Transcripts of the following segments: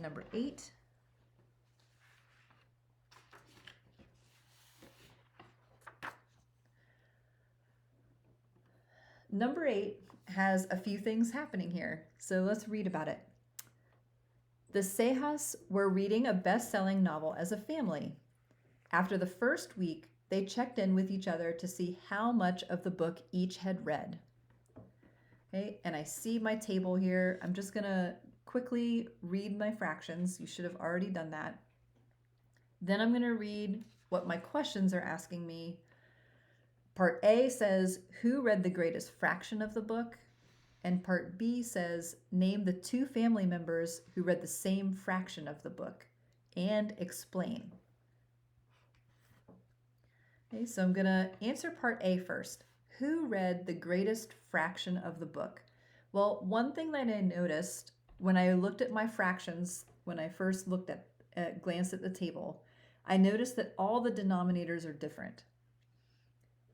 number 8. Number 8 has a few things happening here, so let's read about it. The Sehas were reading a best-selling novel as a family. After the first week, they checked in with each other to see how much of the book each had read. Okay, and I see my table here. I'm just going to quickly read my fractions. You should have already done that. Then I'm going to read what my questions are asking me. Part A says, who read the greatest fraction of the book? And part B says, name the 2 family members who read the same fraction of the book and explain. Okay, so I'm going to answer part A first. Who read the greatest fraction of the book? Well, one thing that I noticed when I looked at my fractions, when I first glanced at the table, I noticed that all the denominators are different.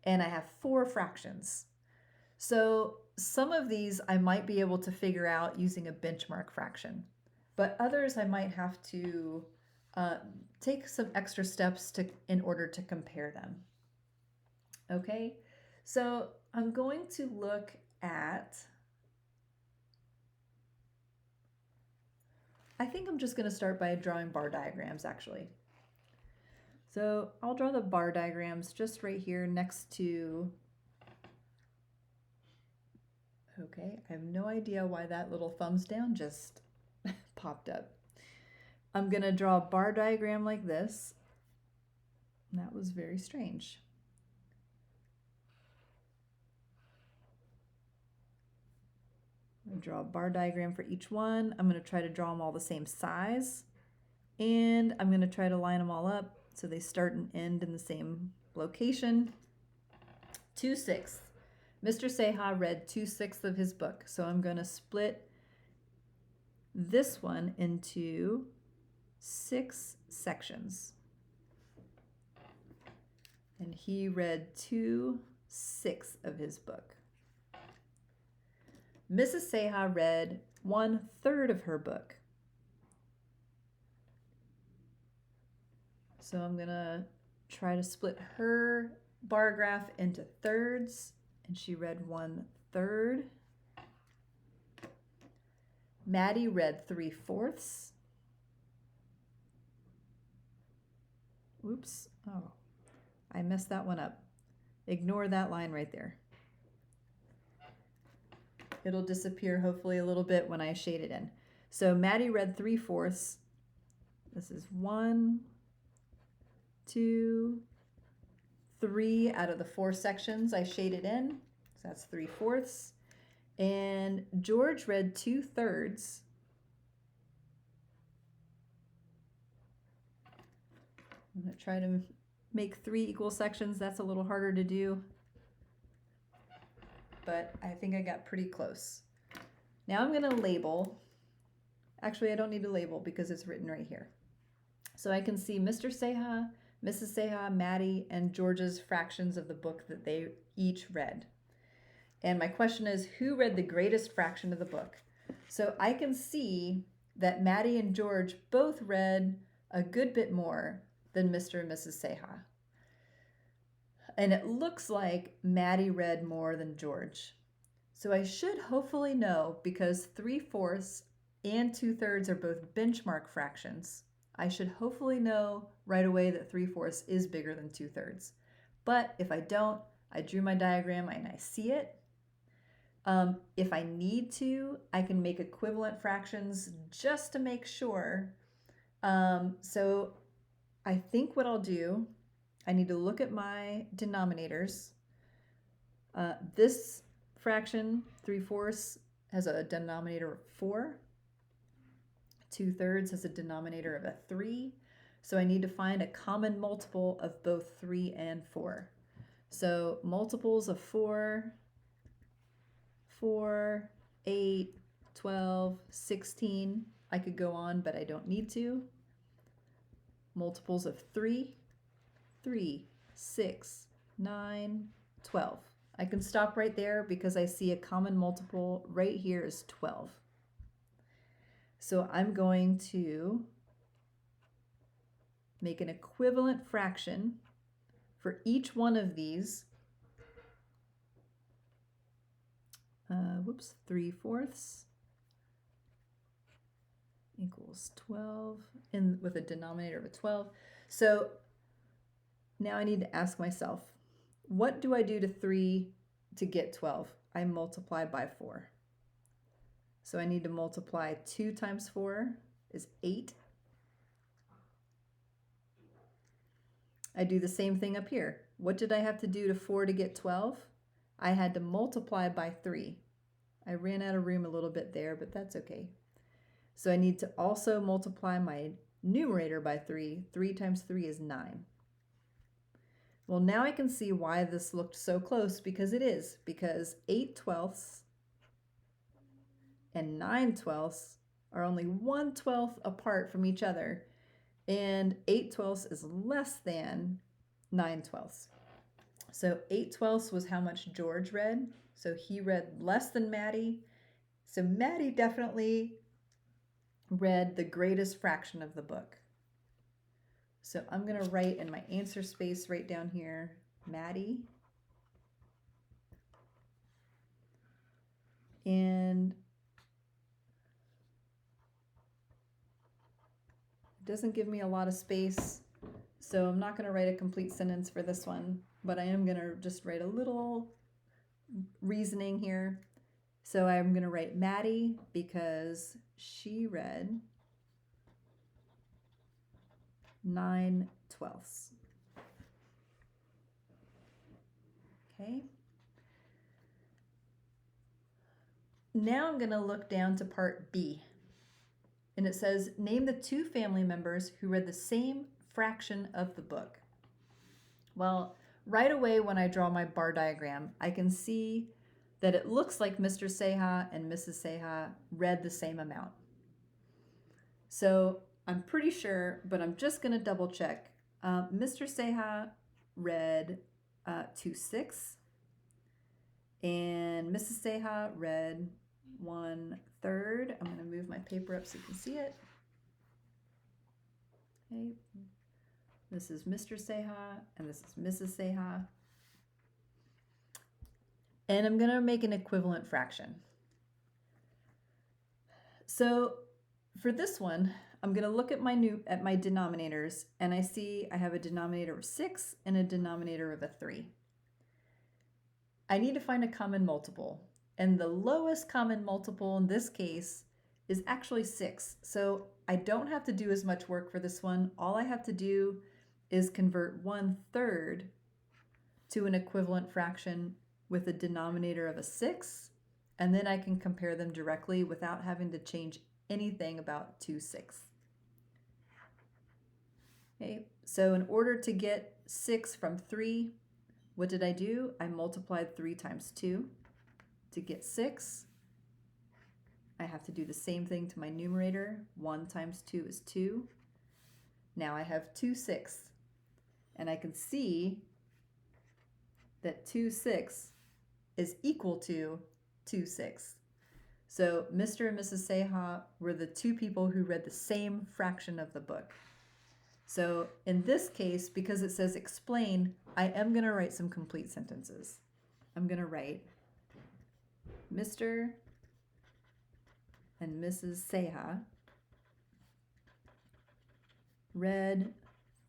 And I have 4 fractions. So some of these I might be able to figure out using a benchmark fraction, but others I might have to take some extra steps in order to compare them. Okay, so I'm going to look at, I think I'm just going to start by drawing bar diagrams actually. So I'll draw the bar diagrams just right here next to, okay, I have no idea why that little thumbs down just popped up. I'm going to draw a bar diagram like this. That was very strange. I'm going to draw a bar diagram for each one. I'm going to try to draw them all the same size. And I'm going to try to line them all up so they start and end in the same location. 2/6. Mr. Seha read 2/6 of his book. So I'm going to split this one into 6 sections. And he read 2/6 of his book. Mrs. Seha read 1/3 of her book. So I'm going to try to split her bar graph into thirds, and she read 1/3. Maddie read 3/4. Oops. Oh, I messed that one up. Ignore that line right there. It'll disappear hopefully a little bit when I shade it in. So Maddie read 3/4. This is 1, 2, 3 out of the 4 sections I shaded in. So that's 3/4. And George read 2/3. I'm going to try to make 3 equal sections. That's a little harder to do, but I think I got pretty close. Now I'm going to label. Actually, I don't need to label because it's written right here. So I can see Mr. Seha, Mrs. Seha, Maddie, and George's fractions of the book that they each read. And my question is, who read the greatest fraction of the book? So I can see that Maddie and George both read a good bit more than Mr. and Mrs. Seha. And it looks like Maddie read more than George. So I should hopefully know, because 3/4 and 2/3 are both benchmark fractions, I should hopefully know right away that 3/4 is bigger than 2/3. But if I don't, I drew my diagram and I see it. If I need to, I can make equivalent fractions just to make sure. So I think what I'll do, I need to look at my denominators. This fraction, 3/4, has a denominator of 4. 2/3 has a denominator of a 3. So I need to find a common multiple of both 3 and 4. So multiples of 4, 4, 8, 12, 16. I could go on, but I don't need to. Multiples of 3, 3, 6, 9, 12. I can stop right there because I see a common multiple right here is 12. So I'm going to make an equivalent fraction for each one of these. 3/4 equals 12 with a denominator of a 12. So now I need to ask myself, what do I do to 3 to get 12? I multiply by 4. So I need to multiply 2 times 4 is 8. I do the same thing up here. What did I have to do to 4 to get 12? I had to multiply by 3. I ran out of room a little bit there, but that's okay. So I need to also multiply my numerator by 3. 3 times 3 is 9. Well, now I can see why this looked so close, because it is. Because 8/12 and 9/12 are only 1/12 apart from each other. And 8/12 is less than 9/12. So 8/12 was how much George read. So he read less than Maddie. So Maddie definitely read the greatest fraction of the book. So I'm going to write in my answer space right down here, Maddie. And it doesn't give me a lot of space, so I'm not going to write a complete sentence for this one, but I am going to just write a little reasoning here. So I'm going to write Maddie because she read 9/12. Okay. Now I'm going to look down to part B. And it says, name the 2 family members who read the same fraction of the book. Well, right away when I draw my bar diagram, I can see that it looks like Mr. Seha and Mrs. Seha read the same amount. So I'm pretty sure, but I'm just going to double check. Mr. Seha read 2/6, and Mrs. Seha read 1/3. I'm going to move my paper up so you can see it. Okay. This is Mr. Seha, and this is Mrs. Seha. And I'm going to make an equivalent fraction. So for this one, I'm going to look at my denominators, and I see I have a denominator of 6 and a denominator of a 3. I need to find a common multiple, and the lowest common multiple in this case is actually 6. So I don't have to do as much work for this one. All I have to do is convert 1/3 to an equivalent fraction with a denominator of a 6, and then I can compare them directly without having to change anything about 2/6. Okay, so in order to get 6 from 3, what did I do? I multiplied 3 times 2 to get 6. I have to do the same thing to my numerator. 1 times 2 is 2. Now I have 2/6, and I can see that 2/6 is equal to 2/6. So Mr. and Mrs. Seha were the 2 people who read the same fraction of the book. So in this case, because it says explain, I am going to write some complete sentences. I'm going to write Mr. and Mrs. Seha read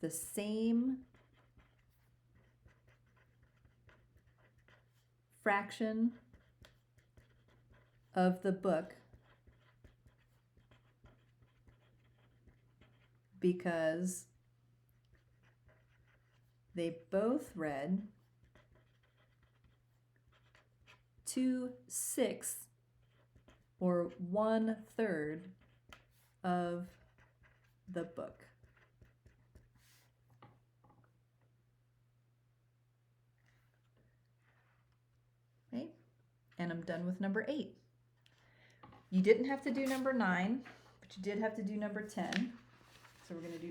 the same fraction of the book because they both read 2/6 or 1/3 of the book. Okay, and I'm done with number 8. You didn't have to do number 9, but you did have to do number 10. So we're going to do